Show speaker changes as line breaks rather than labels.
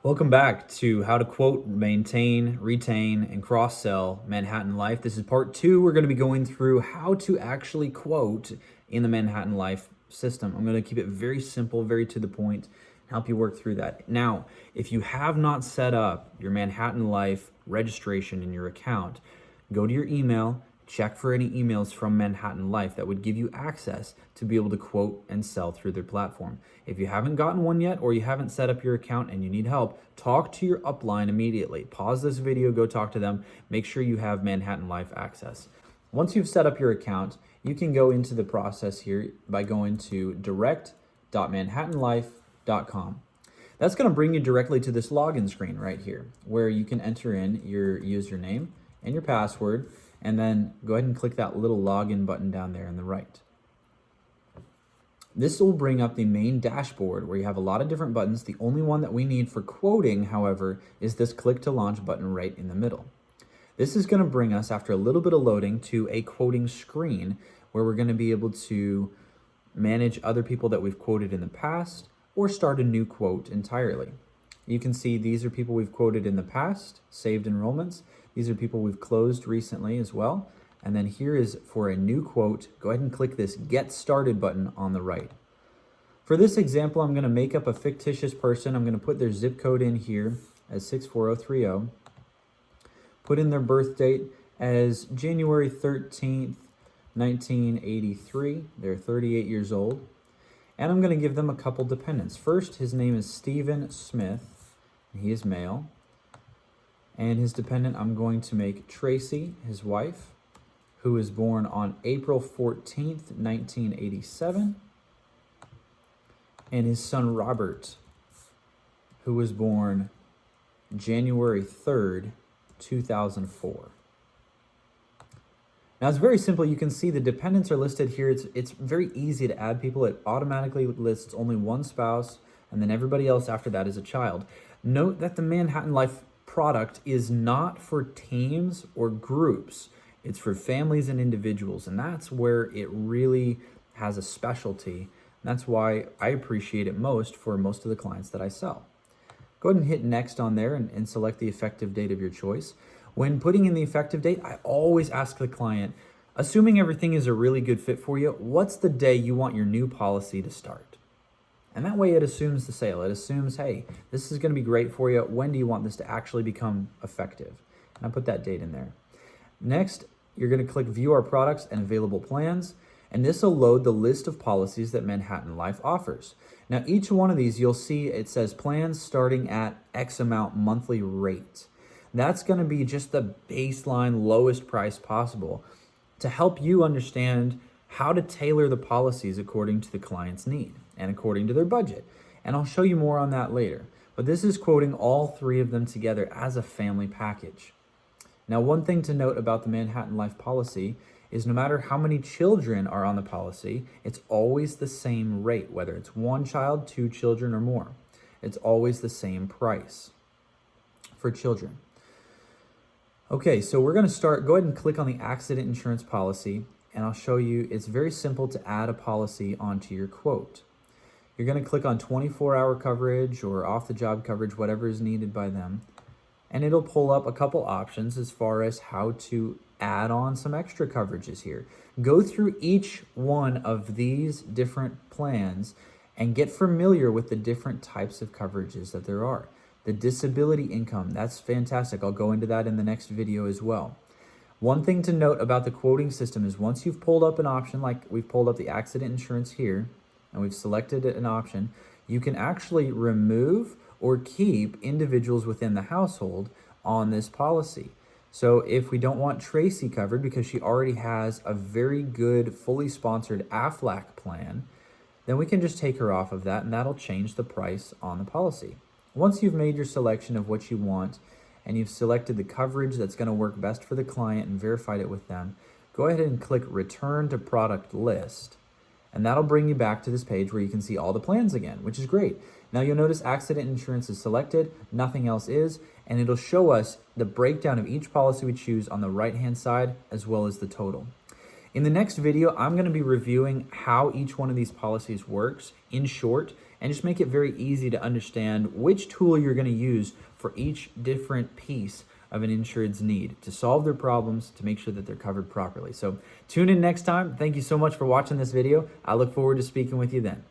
Welcome back to how to quote, maintain, retain, and cross-sell Manhattan Life. This is part 2. We're going to be going through how to actually quote in the Manhattan Life system. I'm going to keep it very simple, very to the point, and help you work through that. Now, if you have not set up your Manhattan Life registration in your account, go to your email, check for any emails from Manhattan Life that would give you access to be able to quote and sell through their platform. If you haven't gotten one yet, or you haven't set up your account and you need help, talk to your upline immediately. Pause this video, go talk to them. Make sure you have Manhattan Life access. Once you've set up your account, you can go into the process here by going to direct.manhattanlife.com. That's going to bring you directly to this login screen right here, where you can enter in your username and your password, and then go ahead and click that little login button down there on the right. This will bring up the main dashboard where you have a lot of different buttons. The only one that we need for quoting, however, is this click to launch button right in the middle. This is going to bring us, after a little bit of loading, to a quoting screen where we're going to be able to manage other people that we've quoted in the past or start a new quote entirely. You can see these are people we've quoted in the past, saved enrollments. These are people we've closed recently as well. And then here is for a new quote. Go ahead and click this Get Started button on the right. For this example, I'm going to make up a fictitious person. I'm going to put their zip code in here as 64030. Put in their birth date as January 13th, 1983. They're 38 years old. And I'm going to give them a couple dependents. First, his name is Stephen Smith. He is male. And his dependent, I'm going to make Tracy, his wife, who was born on April 14th, 1987. And his son, Robert, who was born January 3rd, 2004. Now, it's very simple. You can see the dependents are listed here. It's very easy to add people. It automatically lists only one spouse, and then everybody else after that is a child. Note that the Manhattan Life product is not for teams or groups. It's for families and individuals, and that's where it really has a specialty. That's why I appreciate it most for most of the clients that I sell. Go ahead and hit next on there and select the effective date of your choice. When putting in the effective date, I always ask the client, assuming everything is a really good fit for you, what's the day you want your new policy to start? And that way it assumes the sale. It assumes, hey, this is going to be great for you. When do you want this to actually become effective? And I put that date in there. Next, you're going to click View Our Products and Available Plans, and this will load the list of policies that Manhattan Life offers. Now, each one of these, you'll see it says plans starting at X amount monthly rate. That's going to be just the baseline lowest price possible to help you understand how to tailor the policies according to the client's need and according to their budget. And I'll show you more on that later. But this is quoting all three of them together as a family package. Now, one thing to note about the Manhattan Life policy is no matter how many children are on the policy, it's always the same rate, whether it's one child, two children, or more. It's always the same price for children. Okay, so we're going to start. Go ahead and click on the accident insurance policy, and I'll show you. It's very simple to add a policy onto your quote. You're going to click on 24-hour coverage or off-the-job coverage, whatever is needed by them, and it'll pull up a couple options as far as how to add on some extra coverages here. Go through each one of these different plans and get familiar with the different types of coverages that there are. The disability income, that's fantastic. I'll go into that in the next video as well. One thing to note about the quoting system is once you've pulled up an option, like we've pulled up the accident insurance here, and we've selected an option, you can actually remove or keep individuals within the household on this policy. So if we don't want Tracy covered because she already has a very good, fully sponsored AFLAC plan, then we can just take her off of that, and that'll change the price on the policy. Once you've made your selection of what you want and you've selected the coverage that's going to work best for the client and verified it with them, go ahead and click Return to Product List. And that'll bring you back to this page where you can see all the plans again, which is great. Now you'll notice accident insurance is selected, nothing else is, and it'll show us the breakdown of each policy we choose on the right-hand side as well as the total. In the next video, I'm going to be reviewing how each one of these policies works in short, and just make it very easy to understand which tool you're going to use for each different piece of an insured's need to solve their problems, to make sure that they're covered properly. So tune in next time. Thank you so much for watching this video. I look forward to speaking with you then.